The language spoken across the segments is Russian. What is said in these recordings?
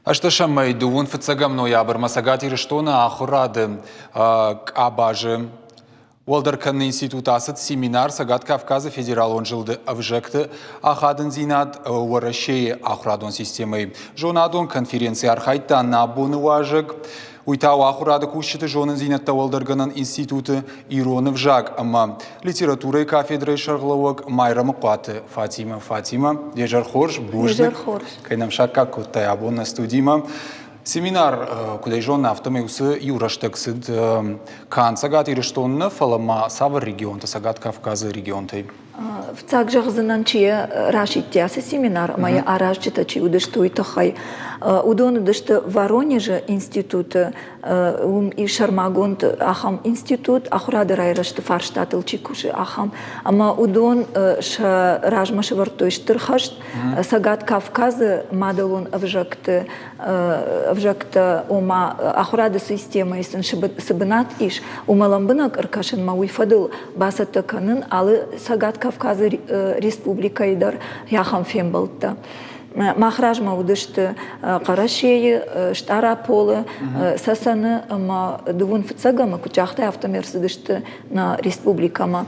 Ашташамай дуун фыцагам ноябр масагати рештона ахурады абажы. Уолдеркан институт асыт семинар Сагат Кавказа федерал он жылды авжекты ахадын зинат уарашей ахурадон системой. Жонадон конференция архайта набуны важык. Уйтау ахурады кушчыты жонын зинатта уолдерганын институты ироны вжак. Ама литературой кафедрой шаргловок Майра Мукаты Фатима. Дежар хорш, бужник. Кайнам шакка куттай абонна студима. Семинар, куда жонна автомеусы юраштексид кан Сагат ирештонны фалама савр регион, Сагат Кавказа регион-тай. В цак жахзананчие рашиттясы семинар, моя аражчитачи удыштуйтахай. Удон удышты Воронеже институт, и Шармагонт ахам институт, ахурады райрашты фарштатыл чикуши ахам. Ама удон ша ражмаши вартой штырхашт, Сагат Кавказы мадалун авжакты ома ахурады система исен сыбынат иш, умаламбынак аркашын мауифадыл басата канын, алы Сагат Кавказы республикайдар яхам фембалта. Махражма удышты Карашеи, Штараполы, Сасаны, Дувун Фцагама, Кучахтай автомерсыдышты на республикама.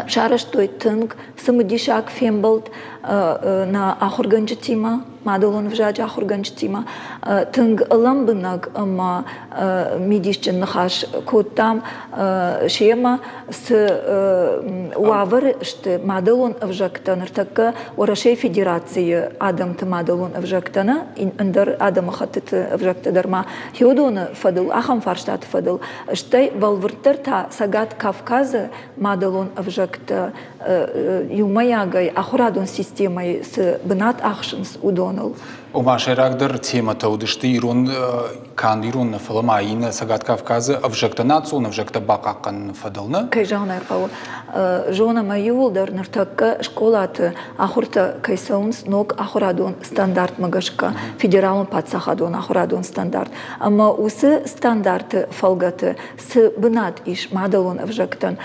Шараштой тынг, Самыдишак фембалт на Ахурганчатима, Мадалон вжач Ахурганчатима, тынг ламбынаг ама мидишчен нахаш котам шема с уавар, что Мадалон вжактан, так Орашей Федерации Адам ты Мадалон вжактана, индер Адам хатит вжактадарма, Хиодона фадл, Ахам фарштат фадл, что Балвартерта Сагат Кавказа Мадалон вжакта юмаягай Ахурадон системой с бнат ахшинс удонал. Умашерагдер тема таудышты ирон кан ирон фаламаина Сагат Кавказа авжакта нацун авжакта бакакан фадална. Кайжана ирпау жона майулдар нартакка школаты ахурта кайсаунс ног Ахурадон стандарт магашка федералун патсахадон Ахурадон стандарт. Ама усы стандарты фалгаты с бнат иш мадалун авжактан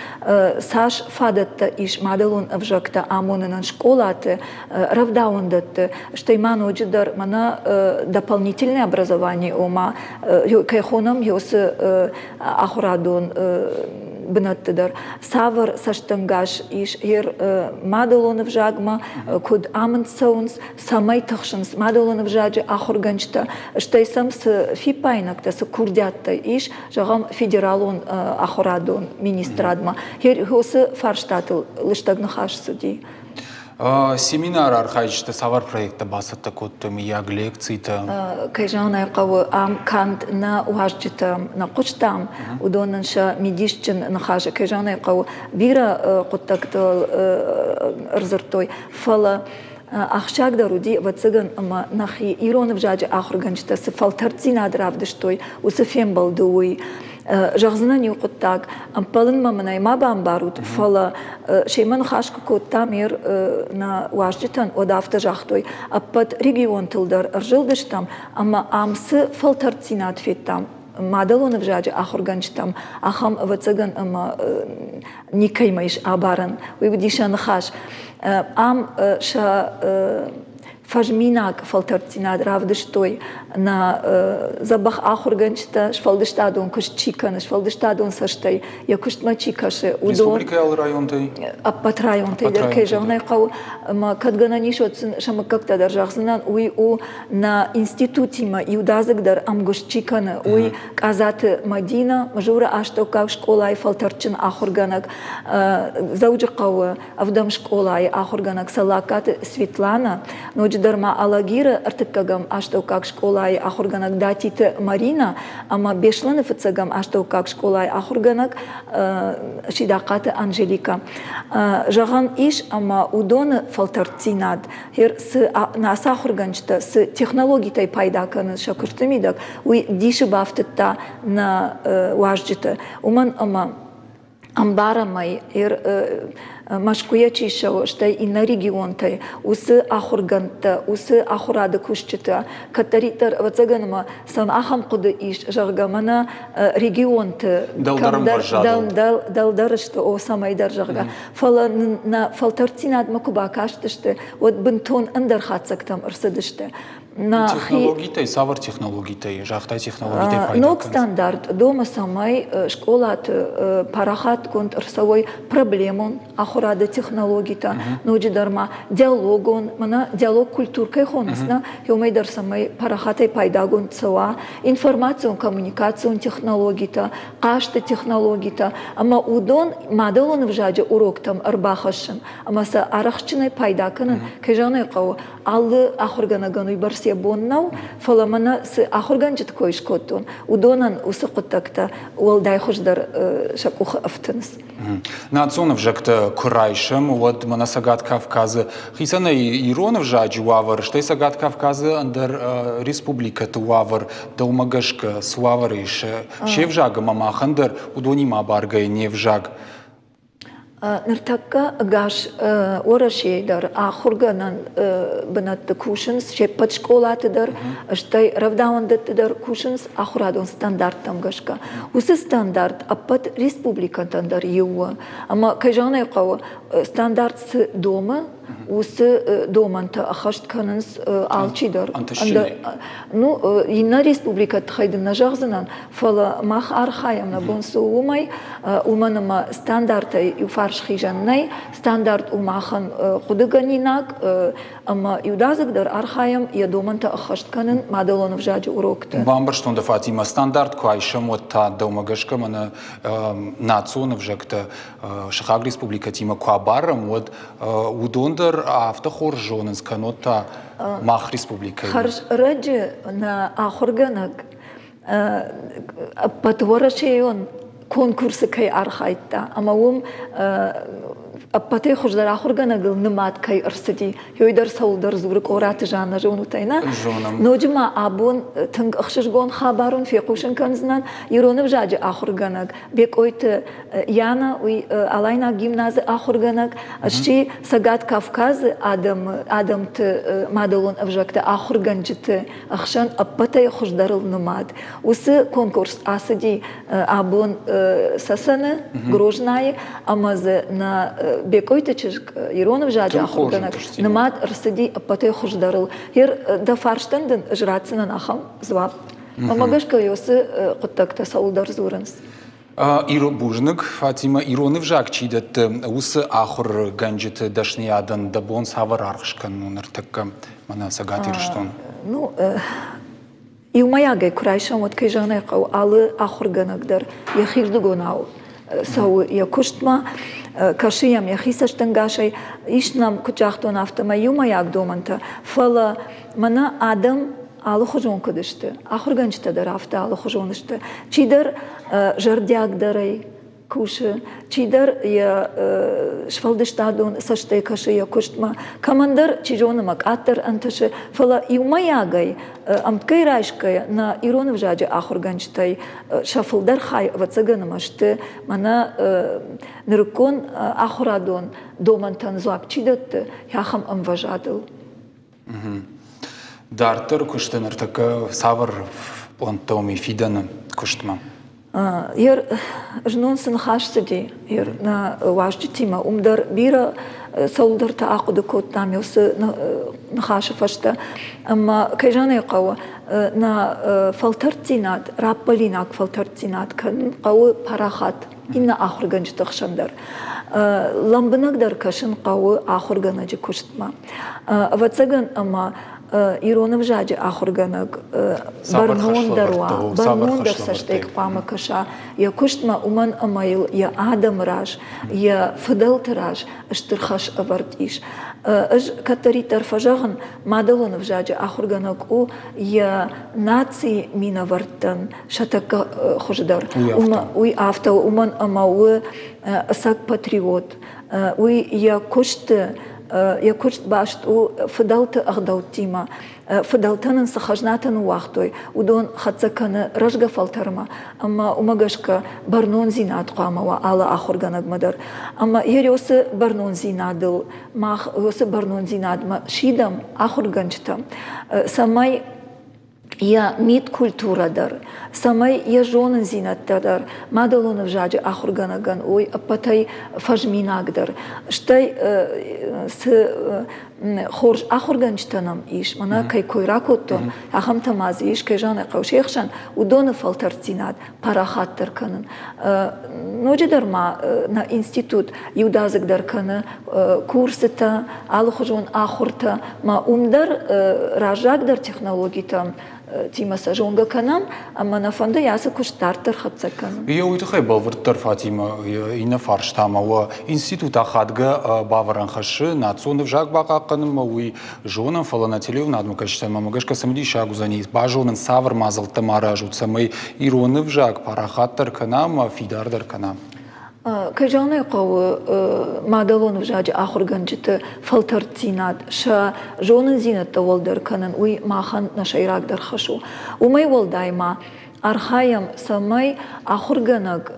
саш фадатта иш мадалун авжакта амонынан школаты равдаундатты штайман оджидар мана дополнительное образование ума кайхонам ёсы Ахурадон бнаттыдар савр саштангаш иш мадалон вжагма куд амын саунс самай тахшынс мадалон вжаджи Ахурганчта штайсам с фипайнакта с курдятта иш жагам федералон Ахурадон министрадма ёсы фарштатыл лыштагнахаш суди. Семинар архаичта савар проекта басатта коттами яг лекцийта. Кайжана яқавы ам кант на уажджита на кучтам удонанша медишчин нахажа кайжана яқавы бира коттакта рзартой фала Ахшак даруди вацыган ама нахи иронов жаджи Ахурганчта с фалтарцина адравдыштой усыфем балдуй. Жахзына не уқыттак, ампалын мамынай мабам барут, фала шейман хашку коттамир на уажджитан одафта жахтой, аппат регион тылдар ржилдыштам, ама амсы фалтарцинат феттам. Мадалон вжаджи Ахурганчтам, ахам вацыган ама никаймайш абаран, уйвдишан хаш. Ам ша фажминак фалтарцинад равдыштой на забах Ахурганчта шфалдыштадон кушчикан шфалдыштадон саштай я куштма чикаше удон Республика районтай аппат районтай деркей жагнай кау ма кадгананишотсын шама как-то даржахсынан уй у на институтима иудазыгдар амгушчиканы уй казаты Мадина мажура аштокак школай фалтарчин Ахурганак зауджи кау авдам школай Ахурганак салакат Светлана Дарма алагира артыккагам аштау как школай Ахурганак датит Марина, ама бешланы фыцагам аштау как школай Ахурганак шидакаты Анжелика. Жаган иш ама удоны фалтарцинад. Хер с нас Ахурганчта с технологией пайдаканы шакыртымидак. Уй диши бафтыта на уажджита. Уман ама амбарамай Машкуя чишао, что и на регионтай, усы Ахурганта, усы Ахурада кушчита, катаритар вацаганма сан ахам куда иш жаргамана регионты. Далдар что о самай даржарга. Фала на фалтартина адмакуба каштышты, вот бентон андархацак там арсадышты. Технологитай, савар технологитай, жахтай технологитай пайда. Ног стандарт дома самай школат парахат конт рсовой проблемон ахурада технологита ноджи дарма диалогон мана диалог культуркай хонасна юмай дар самай парахатай пайдагон цава информацион коммуникацион технологита кашта технологита ама удон мадалон вжаджа уроктам арбахашын ама са арахчинай пайда канан кежанай қау аллы ахурганагануй барс боннау фаламана с ахурганчит койшкотон удонан усакотакта уалдай хождар шакуха автанс Национов жакта курайшем вот мана сагат Кавказы хисана иронов жаджи уавар штай сагат Кавказы андер республика туавар даумагашка суавариш шевжага мамахандер удони мабаргай невжаг Нартакка гаш орашейдар ахурганан бнат кушенс шепат школатыдар штай равдаундаттыдар кушенс ахурадон стандарттам гашка усы стандарт аппат республикатандар юа ама кайжанай қау стандарт с дома усы доманта ахашт канынс алчидар ну инна республика тхайды нажагзынан фала мах архаямна бонсу умай уманама стандарта юфарш хижаннай стандарт умахан худыганинак ама юдазыгдар архаям я доманта ахашт канын мадалонов жаджи урокты Бамбар штонда Фатима стандарт кайшем вот та домагашка мана национов жакта шахаг республика тима куабарам вот удондар автохор жонens канота мах республика харш раджи на ахурганак патворашеон конкурсы кай архайта амаум аппатай хождар ахурганагыл нымат кай арсади йойдар саулдар зурик ораты жана жонутайна ноджима абун тынг ахшишгон хабарун фекушин канзнан иронов жаджи ахурганаг бек ойты яна уй алайна гимназы ахурганаг ашчи сагат Кавказы адамты мадалон авжакта ахурганжиты ахшан аппатай хождарыл нымат усы конкурс асади абун сасаны грожнай амазы на бекойта чешк иронов жаджи ахурганак нымат рсади аппатай хождарыл ер да фарштандын жрацынан ахам звап амагашка йосы куттакта саулдар зуранс Иро бужнык Фатима иронов жак чидат усы ахур ганжит дашниядан да бон савар архшкан нунартакка мана сагат ирштон ну Иумаягай курайшам вот кайжанай қау алы ахурганагдар яхирдугонау сау якуштма кашиям яхисаштангашай ишнам кучахтон автома Иумаяг доманта фала мана адам алы хожон кудышты ахурганчта дар афта алы хожонышты чидар жардягдарай куши чидар я швалдыштадон саштай каши я куштма командар чижонымак аттар анташи фала Иумаягай амткай райшкая на иронов жаджи ахурганчтай шафылдар хай вацаганамашты мана ныркон ахурадон домантан зуак чидатты яхам амважадыл Дартер куштен артака савар онтоми фидана куштма Ер жнонсын хашсыди, ер на важджи тима, умдар бира саулдар та ақуды котнам, yoсы нахаша фашта, ама кайжаны қауы на фалтарцинат, раппалинак фалтарцинат, кан қауы парахат, инна ахурганжы тахшандар. Ламбынагдар кашын қауы ахурганаджи куштма. Вацаган ама иронов жаджи ахурганаг барнон даруа, барнон дар саштек пама каша, я куштма уман амаил, я адам раж, я фадалт раж, штырхаш авардиш. Аж катари тарфажаган мадалонов жаджи ахурганаг у, я нации мина вартан, шатака хождар. Уй авто, уман амау сак патриот, уй я кушты, я кушт башт у фадалта агдалтима фадалтанын сахажнатан уахтой удон хацаканы ражга фалтарма ама умагашка барнон зинат қамава ала ахурганагмадар ама ерёсы барнон зинадыл мах ёсы барнон зинадма шидам ахурганчтам самай я мид культурадар, самай я жонын зинаттадар, мадалоны вжаджи ахурганаган, ой, апатай фажминагдар. Штай с хорж ахурганчтанам иш, мана кай койракотто, ахам тамаз иш, кай жаны қаушехшан, удоны фалтарцинад, парахаттар канын. Ноджидар ма на институт юдазыгдар каны, курсыта, алхужон ахурта, ма умдар ражагдар технологитам, Тимаса жонга канам, ама на фонда яса куштартер хатса канам. Я уйти балвырттар Фатима ина фарштама ва института хадга баваран хаши нацоны вжак бака каным уй жонам фаланателев надму каштан мамагашка самди шагу за ней бажонын савр мазал тамара жутсамай ироны вжак парахаттар канам фидардар канам. Кайжаны қауы мадалон вжаджи ахурганчыты фалтарцинад, ша жонын зинатта волдар канын, уй махан нашайрагдар хашу. Умай волдайма, архаям самай ахурганаг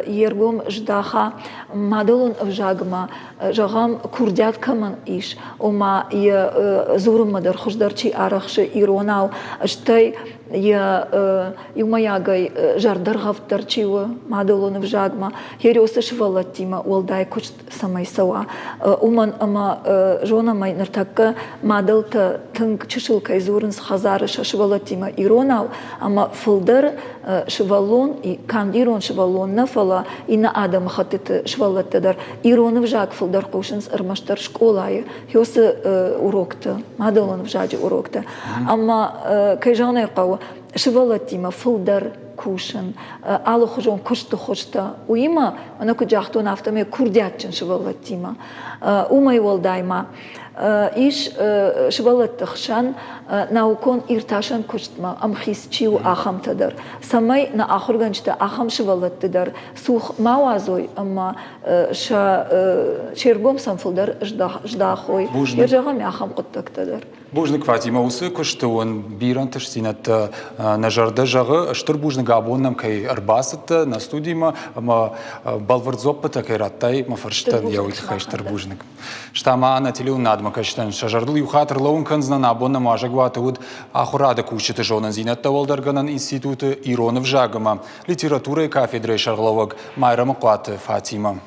ергом ждаха мадалон вжагма, жагам курдят каман иш, ума я зурумадар хуждарчи арахши иронау, штай я юмаягай жардаргавтар чиwa мадалон вжагма хериоса швалатима волдай кучт самай сава уман ама жона май нартакка мадалта тынг чишилкай зурынс хазары швалатима иронау ама фылдар швалон и кандирон швалон нафала и на адам хатыты швалаттадар ироны вжаг фылдар кушынс ырмаштар школайы хеоса урокта мадалон вжаджи урокта ама кайжаны қау швалатима фылдар кушан алы хожон кушты хошта уима ана кujaqton автоме курдятчин швалатима умай волдайма иш швалаттахшан наукон ирташан куштма амхисчиу ахамтадар самай на ахурганчта ахам швалаттадар сух мавазой ама ша чергом самфылдар ждахой ержагам ахам куттактадар Бужник Фатима усы куштуан бирантыш синат на жарда жагы штыр бужник абоннам кай арбасыты на студима ама балвардзоппата кай раттай ма фарштан я уйхай штыр бужник. Штама на телеун надма каштан шажардыл юхатыр лоун канзна на абоннам ажагваты уд ахурада кучыты жонан зинатта волдарганан институты иронов жагыма литература и кафедры шаргловок майрама куаты Фатима.